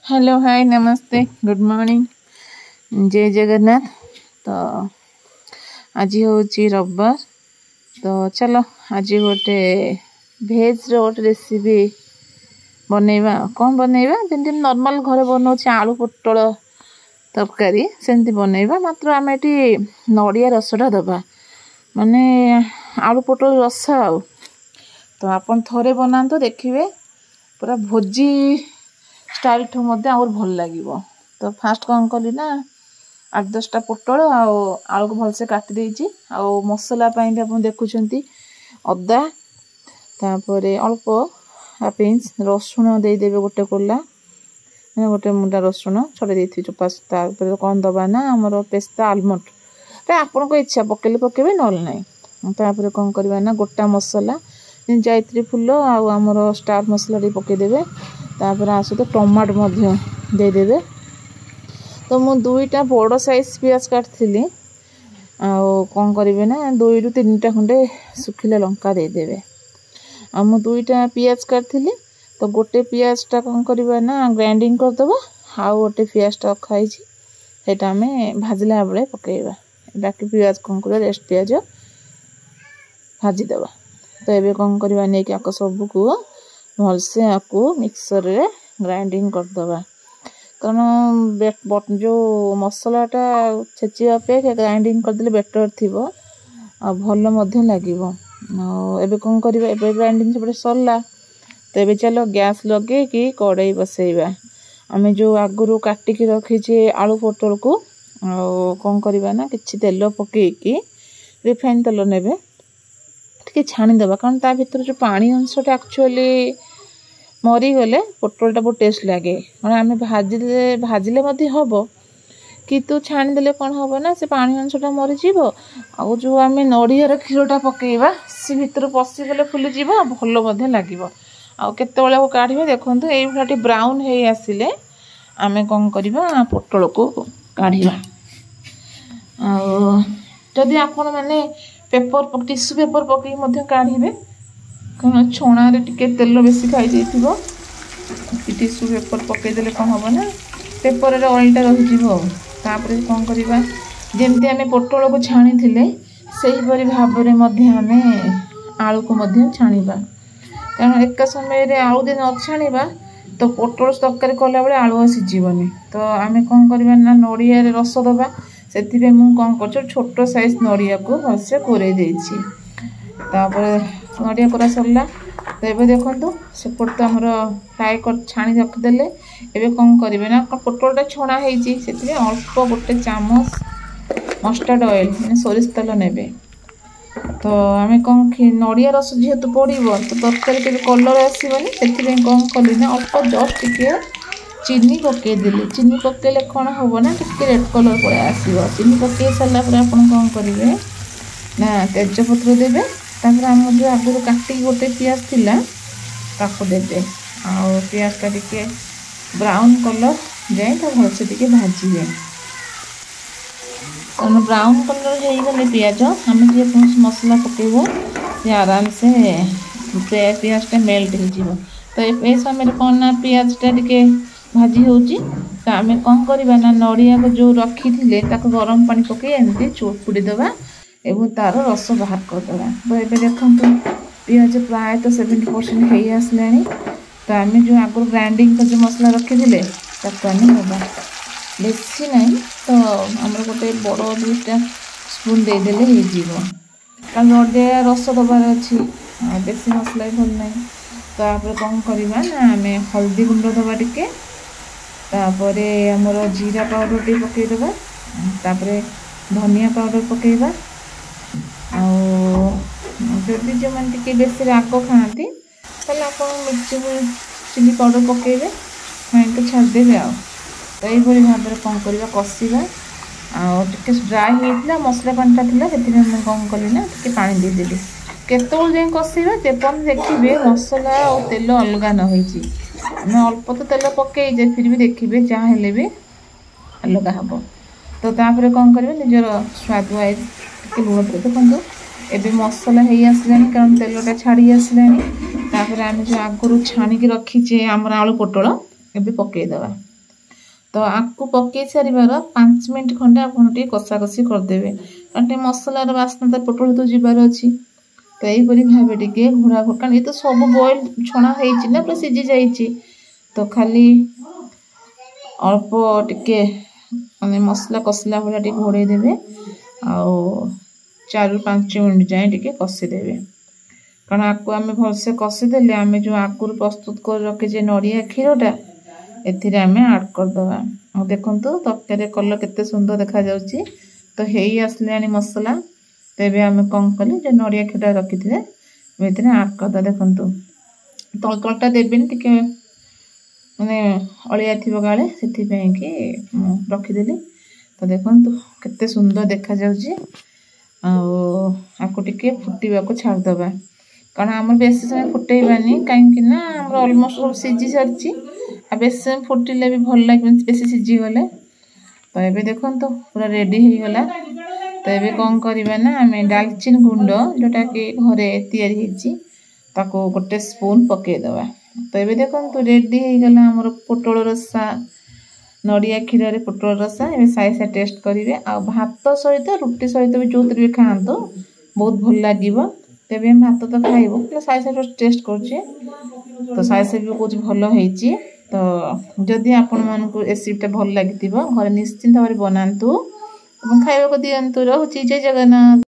Hello hi नमस्ते good morning जय जगन्नाथ। तो आज हूँ रविवार। तो चलो आज गोटे भेज रोट रेसिपी बनैबा। कौन बनैबा जमी नॉर्मल घर बनाऊँ आलू पोटल तरकारी सेमती बनैबा। मात्र आम ये नड़िया रसटा दबा माने आलू पोटल रस आउ। तो आपन थोड़े बनाते देखिए पूरा भोजी स्टाइल ठू और भल लगे। तो फास्ट कौन कली ना 8-10टा पोटल आलू को भलसे काटी देछि। आउ मसला भी आप देखुं अदा तापर अल्प हाफ इंच रसुण देदेवे गोटे कोला गोटे मुंडा रसुण छड़े दे चोपा। कौन दबा ना आमर पेस्ता आलमंड आपन को इच्छा पकेले पकेबे नल ना। कौन करवा ना गोटा मसला जायत्री फूल आमर स्टार मसला पकेदेवे। तापर आस तो टमाटो देदेवे। तो मु 2टा बड़ साइज पियाज काटली कौन करेंगे ना 2 ରୁ 3टा खंडे सुखिला लंका देदेवे। मु 2टा पियाज काटली तो गोटे पियाजटा कौन करवा ना ग्राइंडिंग करदबा। आउ गोटे पियाजटा रखाई सेटा आम भाजला बेले पकेबा। बाकी पियाज कौन कर रेस्ट पियाज भाजीदबा। तो ये कौन करवा नहीं कि सबको भलसे आपको मिक्सर रे ग्राइंडिंग करदबा। कारण जो मसलाटा छेचिया अपेक्षा ग्राइंडिंग करदे बेटर थी भल लगे। एबे कौन करवा एबे ग्राइंडिंग सब सरला। तो ये चलो गैस लगे कि कड़ाई बसैबा। आम जो आगुरी काटिकी रखीचे आलू पोटल को कौन करवा ना कि तेल पकईकी रिफाइन तेल नेबे टे छाणीदबा। कारण ता भीतर जो पानी अंशटा एक्चुअली मरीगले पोटलटा बहुत टेस्ट लगे। कारण आम भाजिले हम कि तू छाणीदे कौन हम ना से पानी अंशटा मरीज। आउ जो आम नड़ियार क्षीरटा पकईबा सी भीतर पशिगले फुलीज भल लगे। आउ केतबेले काढ़े देखो ये ब्राउन हो आसिले आम कौन करवा पोटल को काढ़ा। आदि आपण मैंने पेपर टिश्यू पेपर पकई काढ़े कारण छणा टे तेल बेसी खाई टिश्यू पेपर पकईदे कौन हम ना पेपर ऑयलटा रही। कौन करवा जमती आम पोटल को छाणी से भाव में आलू को छाणीबा। कारण एका समय आलू दिन न छाणीबा तो पोटल तरकारी कला बेले आलू सीझीबनी। तो आम कौन करवा ना नड़िया रस दबा। से कौन कर छोट साइज नड़िया को भलसे कोरे देछि। नड़िया कोरा सरला। तो ये देखो सेपट तो आमर फ्राए कर छाणी रखिदेले। एबे कौन करेंगे ना पोटलटा छणा से अल्प गोटे चामच मस्टर्ड ऑयल मैंने सोरिष तेल नेबे। तो आम कौन नड़िया रस जेहेतु पड़ो तो तरकारी के कलर आसबनी से कौन कली ना अल्प जस्ट टिके चीनी पकईदेली। चीनी पकईले कौन हम ना टे रेड कलर पड़े आसो। चीनी पकई सारा आप कौन करेंगे ना तेजपत्र देवे। आम जो आगुरी काटिक गोटे पियाज थिला ताको देवे। आउ पियाजटा टिके ब्राउन कलर जाए तो भलसे टिके भाजिए। कारण ब्राउन कलर हो गले पियाज आम जो मसला पकेब से आराम से पियाजटा मेल्ट हो। तो ये समय कौन ना पियाजटा टिके भाजी होची। तो आम कौन करवा ना नड़िया को जो रखी थे गरम पानी पकई एमती चोपुड़ी दबा एवं तार रस बाहर करदे। तो ये देखो पियाज प्राय तो 70% हो आसला। तो आम जो आगु ग्राइंडिंग जो मसला रखी थे आम बेसी ना तो आम गोटे बड़ 2टा स्पून देदेले हो। कारण नड़िया रस दबार अच्छी बेसी मसला भल ना। तो कौन करवा ना आम हल्दी गुंड दबा टिके तापर आमर जीरा पाउडर टे पकईदबा। तापर धनिया पाउडर पकईबा। आदि जो मैंने बेसी राग खाती आप मिर्ची चिली पाउडर पकईबे तो छाड़देवे। तो ये भाव में कौन करवा कषा टे ड्राए होता मसला पानीटा था से कौन कली ना टे पा देदेली। केतल जाए कषा जेपन देखिए मसला और तेल अलग न हो। अल्प तो तेल पकईजे फिर भी देखिए जहाँ भी अलग हम। तो तापर कौन करेंगे निजर स्वाद वाइज लुण देखो एबे मसला हो आसला। कारण तेलटा छाड़ी आसला। आम जो आगुरी छाणिकी रखीचे आमर आलू पोटल एबे पकईदबा। तो आपको पकई सारिबार 5 मिनट खंडे आपन कषा कषी करदेवे कारण मसलार बास्ना तो पोटल तो जीवार अच्छी तो यहीपरी भावे टे घोड़ा कारण ये तो सब बॉइल छणा होना पूरा सीझी जाइए तो खाली अल्प टिके माने मसला कषला भाया घोड़े देवे आउ 4-5 मिनट जाए टिके कषिदेवे कारण आपको आम भलसे कषिदेले आम जो आगुरी प्रस्तुत कर रखीचे नड़िया क्षीरटा एथिरे आम आड करदे देखु तरकारी कलर केते सुंदर देखा जाउची तो हेई आसलानी मसला तेबे आम कौन कले जो नड़िया क्षीर रखी थे आड करदे देखु तलतलटा देवेनि टिके माने अलिया थी गाले से रखीदेली तो देखु केते सुंदर देखा जाउची आपको टिके फुटवा को छाड़दबा कारण आम बेसी समय फुटेबानी कहीं ऑलमोस्ट सब सीझी सारी आ बेस समय फुटिले भी भल लगे बेसी सीझी गले तो ये देखो तो पूरा रेडी हो गला तो ये कौन करवा ना आम डालचीन गुंड जोटा कि घरे या गोटे स्पून पकईदबा तो ये देखो तो रेडी हो गला आमर पोटल रसा नड़िया क्षीर पोटल रसा ये साई साई टेस्ट करेंगे आ भात सहित रुटी सहित भी जो भी खाआंतु बहुत भल लगे तेबे भात तो खाइबो साई साई टेस्ट करुचे तो साई साई भी कुछ भल होइची तो जदि आपण मानकु रेसिपीटा भल लागिथिबो घरे निश्चिंत भाବରେ बनांतु खाइबा को दियंतु। रहूची जय जगन्नाथ।